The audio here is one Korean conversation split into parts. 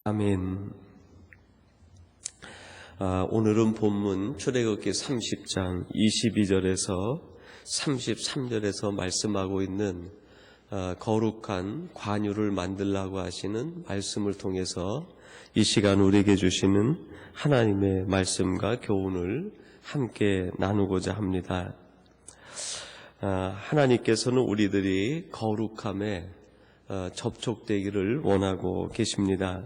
아멘. 오늘은 본문 출애굽기 30장 22절에서 33절에서 말씀하고 있는 거룩한 관유를 만들라고 하시는 말씀을 통해서 이 시간 우리에게 주시는 하나님의 말씀과 교훈을 함께 나누고자 합니다. 하나님께서는 우리들이 거룩함에 접촉되기를 원하고 계십니다.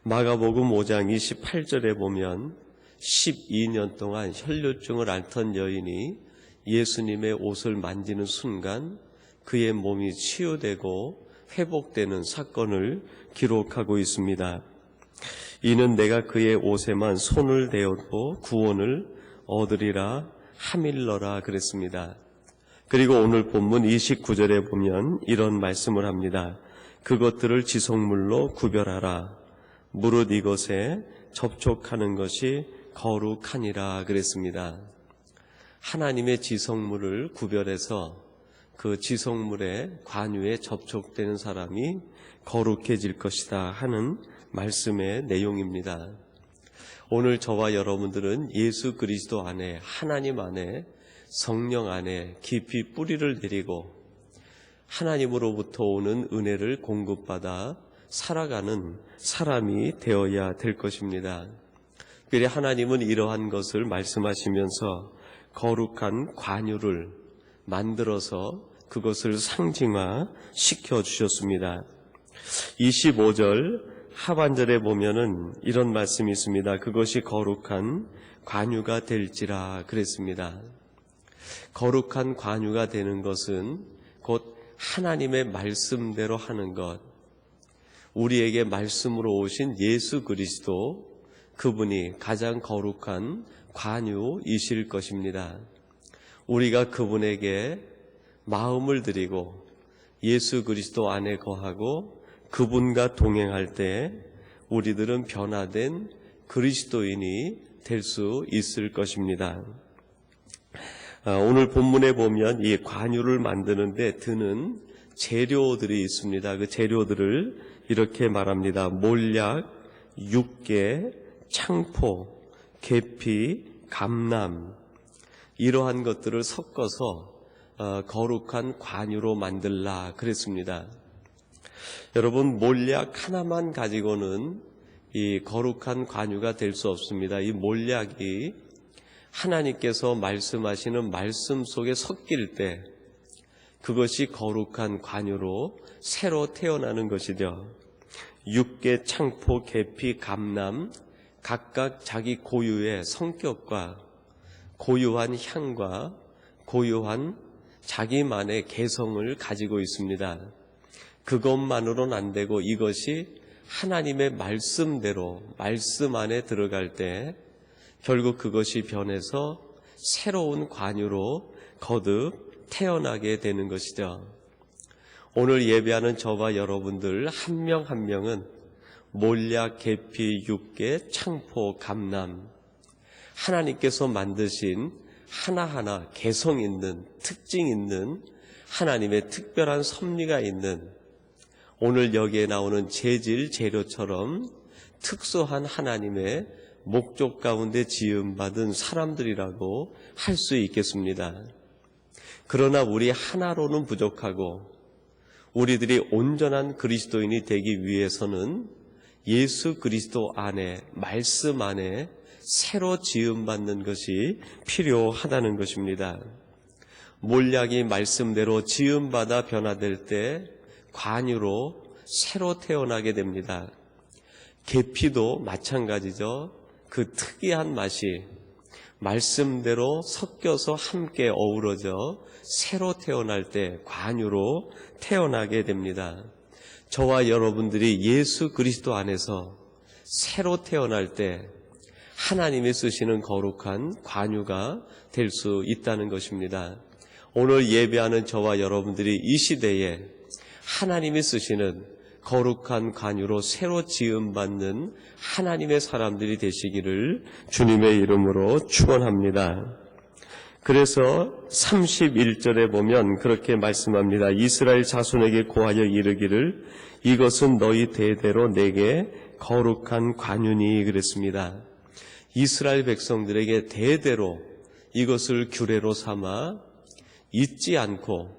마가복음 5장 28절에 보면 12년 동안 혈류증을 앓던 여인이 예수님의 옷을 만지는 순간 그의 몸이 치유되고 회복되는 사건을 기록하고 있습니다. 이는 내가 그의 옷에만 손을 대어도 구원을 얻으리라 하밀러라 그랬습니다. 그리고 오늘 본문 29절에 보면 이런 말씀을 합니다. 그것들을 지성물로 구별하라. 무릇 이것에 접촉하는 것이 거룩하니라 그랬습니다. 하나님의 지성물을 구별해서 그 지성물의 관유에 접촉되는 사람이 거룩해질 것이다 하는 말씀의 내용입니다. 오늘 저와 여러분들은 예수 그리스도 안에, 하나님 안에, 성령 안에 깊이 뿌리를 내리고 하나님으로부터 오는 은혜를 공급받아 살아가는 사람이 되어야 될 것입니다. 특별히 하나님은 이러한 것을 말씀하시면서 거룩한 관유를 만들어서 그것을 상징화시켜 주셨습니다. 25절 하반절에 보면은 이런 말씀이 있습니다. 그것이 거룩한 관유가 될지라 그랬습니다. 거룩한 관유가 되는 것은 곧 하나님의 말씀대로 하는 것, 우리에게 말씀으로 오신 예수 그리스도, 그분이 가장 거룩한 관유이실 것입니다. 우리가 그분에게 마음을 드리고 예수 그리스도 안에 거하고 그분과 동행할 때 우리들은 변화된 그리스도인이 될 수 있을 것입니다. 오늘 본문에 보면 이 관유를 만드는데 드는 재료들이 있습니다. 그 재료들을 이렇게 말합니다. 몰약, 육개, 창포, 계피, 감람, 이러한 것들을 섞어서 거룩한 관유로 만들라 그랬습니다. 여러분, 몰약 하나만 가지고는 이 거룩한 관유가 될 수 없습니다. 이 몰약이 하나님께서 말씀하시는 말씀 속에 섞일 때 그것이 거룩한 관유로 새로 태어나는 것이죠. 육개, 창포, 계피, 감람 각각 자기 고유의 성격과 고유한 향과 고유한 자기만의 개성을 가지고 있습니다. 그것만으로는 안 되고 이것이 하나님의 말씀대로 말씀 안에 들어갈 때 결국 그것이 변해서 새로운 관유로 거듭 태어나게 되는 것이죠. 오늘 예배하는 저와 여러분들 한 명 한 명은 몰약, 계피, 육개, 창포, 감람, 하나님께서 만드신 하나하나 개성 있는, 특징 있는 하나님의 특별한 섭리가 있는, 오늘 여기에 나오는 재질, 재료처럼 특수한 하나님의 목적 가운데 지음받은 사람들이라고 할 수 있겠습니다. 그러나 우리 하나로는 부족하고 우리들이 온전한 그리스도인이 되기 위해서는 예수 그리스도 안에, 말씀 안에 새로 지음받는 것이 필요하다는 것입니다. 몰약이 말씀대로 지음받아 변화될 때 관유로 새로 태어나게 됩니다. 계피도 마찬가지죠. 그 특이한 맛이 말씀대로 섞여서 함께 어우러져 새로 태어날 때 관유로 태어나게 됩니다. 저와 여러분들이 예수 그리스도 안에서 새로 태어날 때 하나님이 쓰시는 거룩한 관유가 될 수 있다는 것입니다. 오늘 예배하는 저와 여러분들이 이 시대에 하나님이 쓰시는 거룩한 관유로 새로 지음받는 하나님의 사람들이 되시기를 주님의 이름으로 축원합니다. 그래서 31절에 보면 그렇게 말씀합니다. 이스라엘 자손에게 고하여 이르기를 이것은 너희 대대로 내게 거룩한 관유니 그랬습니다. 이스라엘 백성들에게 대대로 이것을 규례로 삼아 잊지 않고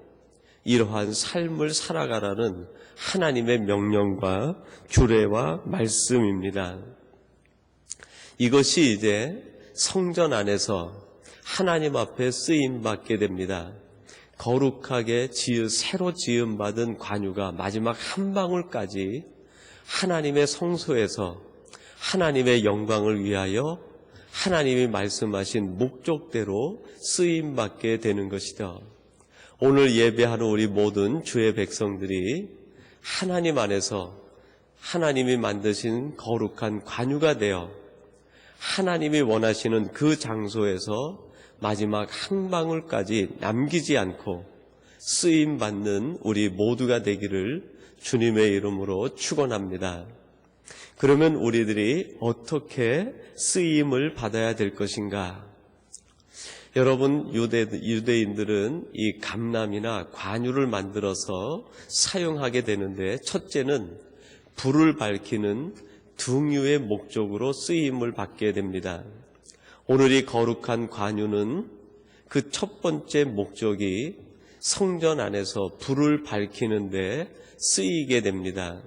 이러한 삶을 살아가라는 하나님의 명령과 규례와 말씀입니다. 이것이 이제 성전 안에서 하나님 앞에 쓰임받게 됩니다. 거룩하게 새로 지음받은 관유가 마지막 한 방울까지 하나님의 성소에서 하나님의 영광을 위하여 하나님이 말씀하신 목적대로 쓰임받게 되는 것이다. 오늘 예배하는 우리 모든 주의 백성들이 하나님 안에서 하나님이 만드신 거룩한 관유가 되어 하나님이 원하시는 그 장소에서 마지막 한 방울까지 남기지 않고 쓰임받는 우리 모두가 되기를 주님의 이름으로 축원합니다. 그러면 우리들이 어떻게 쓰임을 받아야 될 것인가? 여러분, 유대인들은 이 감람이나 관유를 만들어서 사용하게 되는데 첫째는 불을 밝히는 등유의 목적으로 쓰임을 받게 됩니다. 오늘 이 거룩한 관유는 그 첫 번째 목적이 성전 안에서 불을 밝히는데 쓰이게 됩니다.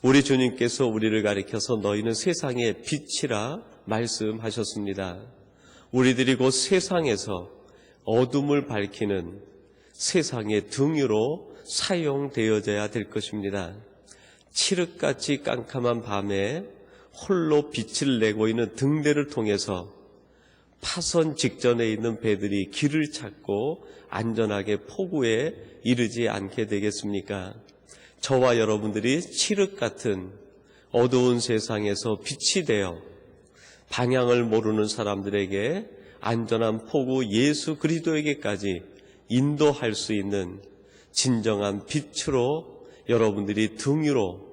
우리 주님께서 우리를 가리켜서 너희는 세상의 빛이라 말씀하셨습니다. 우리들이 곧 세상에서 어둠을 밝히는 세상의 등유로 사용되어져야 될 것입니다. 칠흑같이 깜깜한 밤에 홀로 빛을 내고 있는 등대를 통해서 파선 직전에 있는 배들이 길을 찾고 안전하게 포구에 이르지 않게 되겠습니까? 저와 여러분들이 칠흑 같은 어두운 세상에서 빛이 되어 방향을 모르는 사람들에게 안전한 포구 예수 그리스도에게까지 인도할 수 있는 진정한 빛으로 여러분들이 등유로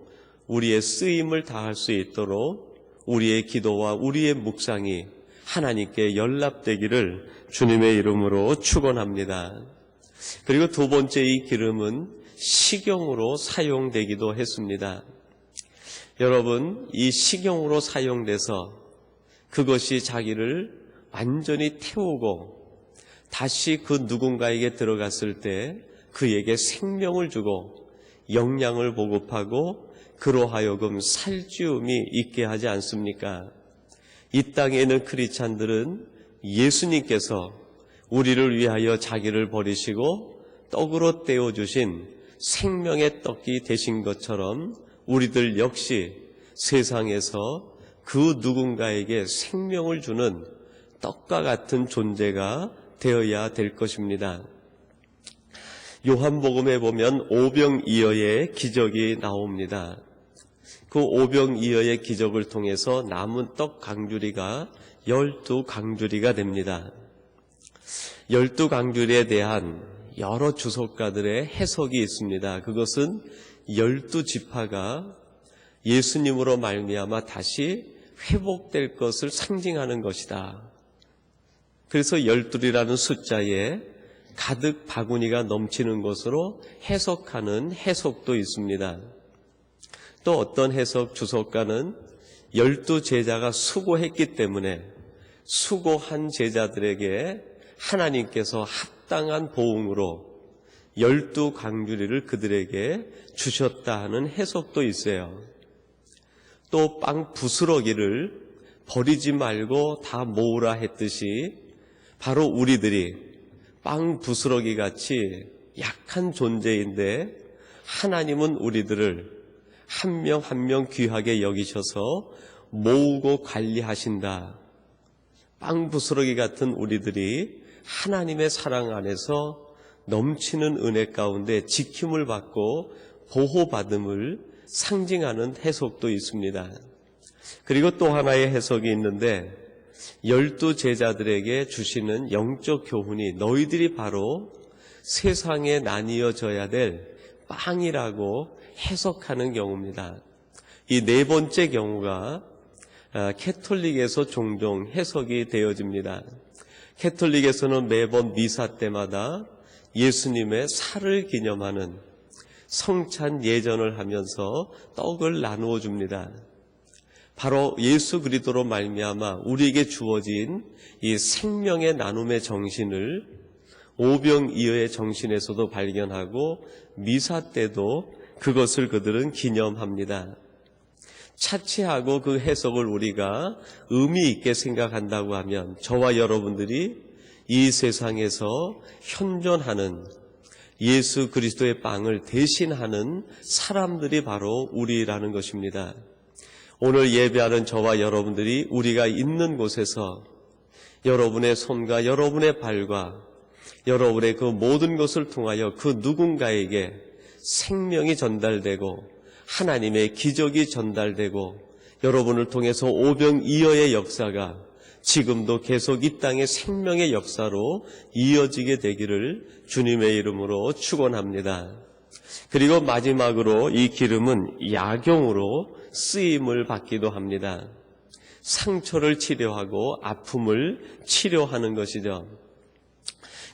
우리의 쓰임을 다할 수 있도록 우리의 기도와 우리의 묵상이 하나님께 연락되기를 주님의 이름으로 축원합니다. 그리고 두 번째 이 기름은 식용으로 사용되기도 했습니다. 여러분, 이 식용으로 사용돼서 그것이 자기를 완전히 태우고 다시 그 누군가에게 들어갔을 때 그에게 생명을 주고 영양을 보급하고 그로 하여금 살찌움이 있게 하지 않습니까? 이 땅에 있는 크리스찬들은 예수님께서 우리를 위하여 자기를 버리시고 떡으로 떼어주신 생명의 떡이 되신 것처럼 우리들 역시 세상에서 그 누군가에게 생명을 주는 떡과 같은 존재가 되어야 될 것입니다. 요한복음에 보면 오병이어의 기적이 나옵니다. 그 오병이어의 기적을 통해서 남은 떡 강주리가 12강주리가 됩니다. 12강주리에 대한 여러 주석가들의 해석이 있습니다. 그것은 12지파가 예수님으로 말미암아 다시 회복될 것을 상징하는 것이다. 그래서 12이라는 숫자에 가득 바구니가 넘치는 것으로 해석하는 해석도 있습니다. 또 어떤 해석 주석가는 12제자가 수고했기 때문에 수고한 제자들에게 하나님께서 합당한 보응으로 12강주리를 그들에게 주셨다 하는 해석도 있어요. 또 빵 부스러기를 버리지 말고 다 모으라 했듯이 바로 우리들이 빵 부스러기 같이 약한 존재인데 하나님은 우리들을 한 명 한 명 귀하게 여기셔서 모으고 관리하신다. 빵 부스러기 같은 우리들이 하나님의 사랑 안에서 넘치는 은혜 가운데 지킴을 받고 보호받음을 상징하는 해석도 있습니다. 그리고 또 하나의 해석이 있는데 12제자들에게 주시는 영적 교훈이 너희들이 바로 세상에 나뉘어져야 될 빵이라고 해석하는 경우입니다. 이 네 번째 경우가 캐톨릭에서 종종 해석이 되어집니다. 캐톨릭에서는 매번 미사 때마다 예수님의 살을 기념하는 성찬 예전을 하면서 떡을 나누어 줍니다. 바로 예수 그리스도로 말미암아 우리에게 주어진 이 생명의 나눔의 정신을 오병이어의 정신에서도 발견하고 미사 때도 그것을 그들은 기념합니다. 차치하고 그 해석을 우리가 의미 있게 생각한다고 하면 저와 여러분들이 이 세상에서 현존하는 예수 그리스도의 빵을 대신하는 사람들이 바로 우리라는 것입니다. 오늘 예배하는 저와 여러분들이 우리가 있는 곳에서 여러분의 손과 여러분의 발과 여러분의 그 모든 것을 통하여 그 누군가에게 생명이 전달되고 하나님의 기적이 전달되고 여러분을 통해서 오병이어의 역사가 지금도 계속 이 땅의 생명의 역사로 이어지게 되기를 주님의 이름으로 축원합니다. 그리고 마지막으로 이 기름은 약용으로 쓰임을 받기도 합니다. 상처를 치료하고 아픔을 치료하는 것이죠.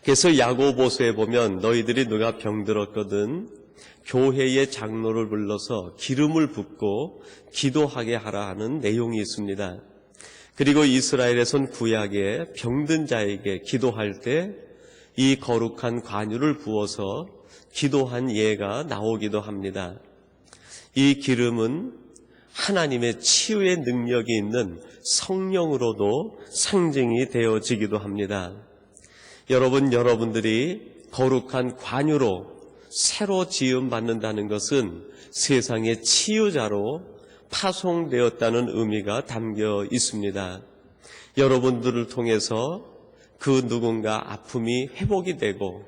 그래서 야고보서에 보면 너희들이 누가 병들었거든 교회의 장로를 불러서 기름을 붓고 기도하게 하라 하는 내용이 있습니다. 그리고 이스라엘에선 구약에 병든 자에게 기도할 때 이 거룩한 관유를 부어서 기도한 예가 나오기도 합니다. 이 기름은 하나님의 치유의 능력이 있는 성령으로도 상징이 되어지기도 합니다. 여러분들이 거룩한 관유로 새로 지음받는다는 것은 세상의 치유자로 파송되었다는 의미가 담겨 있습니다. 여러분들을 통해서 그 누군가 아픔이 회복이 되고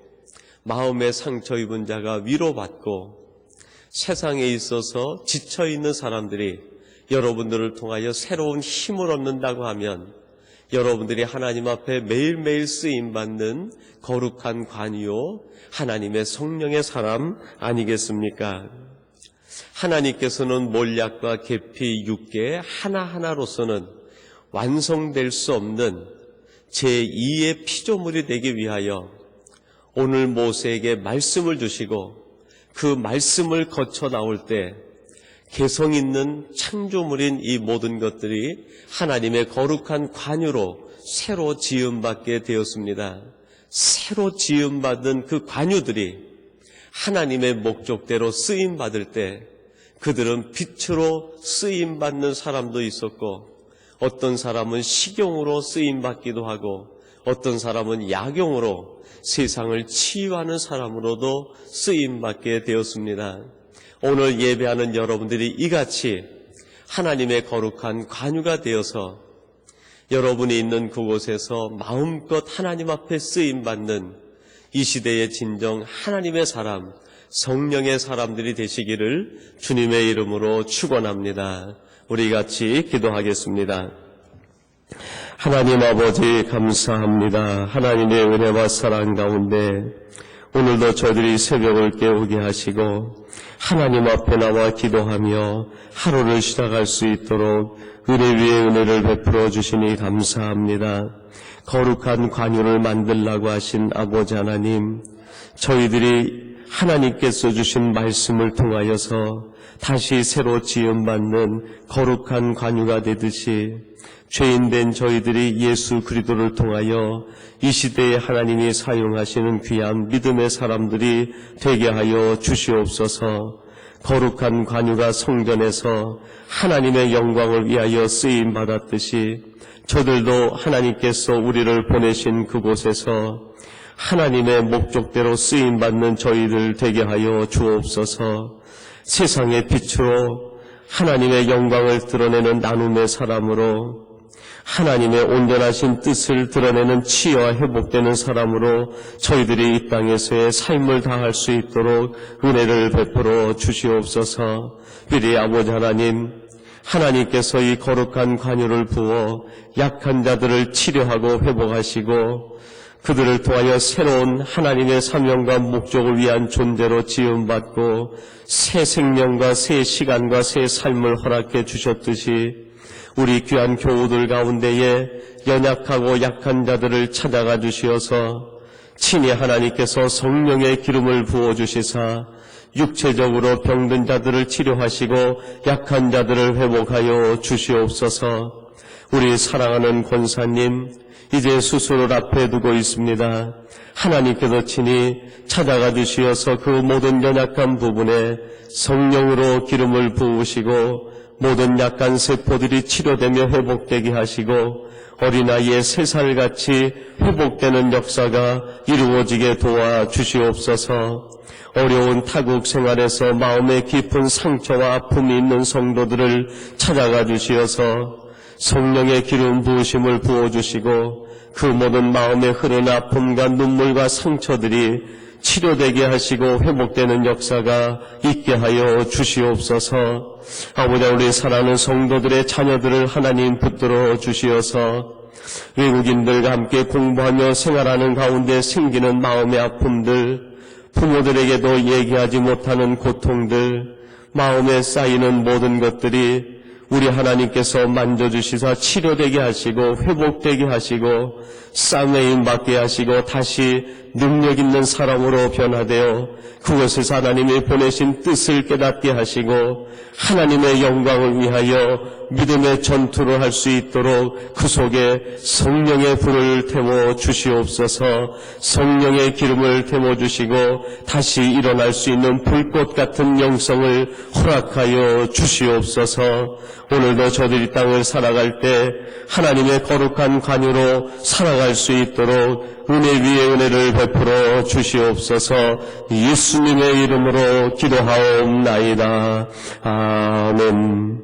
마음의 상처 입은 자가 위로받고 세상에 있어서 지쳐있는 사람들이 여러분들을 통하여 새로운 힘을 얻는다고 하면 여러분들이 하나님 앞에 매일매일 쓰임받는 거룩한 관이요 하나님의 성령의 사람 아니겠습니까? 하나님께서는 몰약과 계피, 육계 하나하나로서는 완성될 수 없는 제2의 피조물이 되기 위하여 오늘 모세에게 말씀을 주시고 그 말씀을 거쳐 나올 때 개성 있는 창조물인 이 모든 것들이 하나님의 거룩한 관유로 새로 지음받게 되었습니다. 새로 지음받은 그 관유들이 하나님의 목적대로 쓰임받을 때 그들은 빛으로 쓰임받는 사람도 있었고 어떤 사람은 식용으로 쓰임받기도 하고 어떤 사람은 약용으로 세상을 치유하는 사람으로도 쓰임받게 되었습니다. 오늘 예배하는 여러분들이 이같이 하나님의 거룩한 관유가 되어서 여러분이 있는 그곳에서 마음껏 하나님 앞에 쓰임받는 이 시대의 진정 하나님의 사람, 성령의 사람들이 되시기를 주님의 이름으로 축원합니다. 우리 같이 기도하겠습니다. 하나님 아버지 감사합니다. 하나님의 은혜와 사랑 가운데 오늘도 저희들이 새벽을 깨우게 하시고 하나님 앞에 나와 기도하며 하루를 시작할 수 있도록 은혜 위에 은혜를 베풀어 주시니 감사합니다. 거룩한 관유를 만들라고 하신 아버지 하나님, 저희들이 하나님께서 주신 말씀을 통하여서 다시 새로 지음받는 거룩한 관유가 되듯이 죄인된 저희들이 예수 그리스도를 통하여 이 시대에 하나님이 사용하시는 귀한 믿음의 사람들이 되게 하여 주시옵소서. 거룩한 관유가 성전에서 하나님의 영광을 위하여 쓰임받았듯이 저들도 하나님께서 우리를 보내신 그곳에서 하나님의 목적대로 쓰임받는 저희들 되게 하여 주옵소서. 세상의 빛으로 하나님의 영광을 드러내는 나눔의 사람으로 하나님의 온전하신 뜻을 드러내는 치유와 회복되는 사람으로 저희들이 이 땅에서의 삶을 다할 수 있도록 은혜를 베풀어 주시옵소서. 우리 아버지 하나님, 하나님께서 이 거룩한 관유를 부어 약한 자들을 치료하고 회복하시고 그들을 통하여 새로운 하나님의 사명과 목적을 위한 존재로 지음받고 새 생명과 새 시간과 새 삶을 허락해 주셨듯이 우리 귀한 교우들 가운데에 연약하고 약한 자들을 찾아가 주시어서 친히 하나님께서 성령의 기름을 부어주시사 육체적으로 병든 자들을 치료하시고 약한 자들을 회복하여 주시옵소서. 우리 사랑하는 권사님, 이제 수술을 앞에 두고 있습니다. 하나님께서 친히 찾아가 주시어서 그 모든 연약한 부분에 성령으로 기름을 부으시고 모든 약한 세포들이 치료되며 회복되게 하시고 어린아이의 3살같이 회복되는 역사가 이루어지게 도와주시옵소서. 어려운 타국 생활에서 마음에 깊은 상처와 아픔이 있는 성도들을 찾아가 주시어서 성령의 기름 부으심을 부어주시고 그 모든 마음에 흐르는 아픔과 눈물과 상처들이 치료되게 하시고 회복되는 역사가 있게 하여 주시옵소서. 아버지, 우리 사랑하는 성도들의 자녀들을 하나님 붙들어 주시어서 외국인들과 함께 공부하며 생활하는 가운데 생기는 마음의 아픔들, 부모들에게도 얘기하지 못하는 고통들, 마음에 쌓이는 모든 것들이 우리 하나님께서 만져주시사 치료되게 하시고 회복되게 하시고 쌍회임 받게 하시고 다시 능력 있는 사람으로 변화되어 그곳에서 하나님이 보내신 뜻을 깨닫게 하시고 하나님의 영광을 위하여 믿음의 전투를 할 수 있도록 그 속에 성령의 불을 태워 주시옵소서. 성령의 기름을 태워 주시고 다시 일어날 수 있는 불꽃 같은 영성을 허락하여 주시옵소서. 오늘도 저들이 땅을 살아갈 때 하나님의 거룩한 관유로 살아갈 수 있도록 은혜 위에 은혜를 베풀어 주시옵소서. 예수님의 이름으로 기도하옵나이다. 아멘.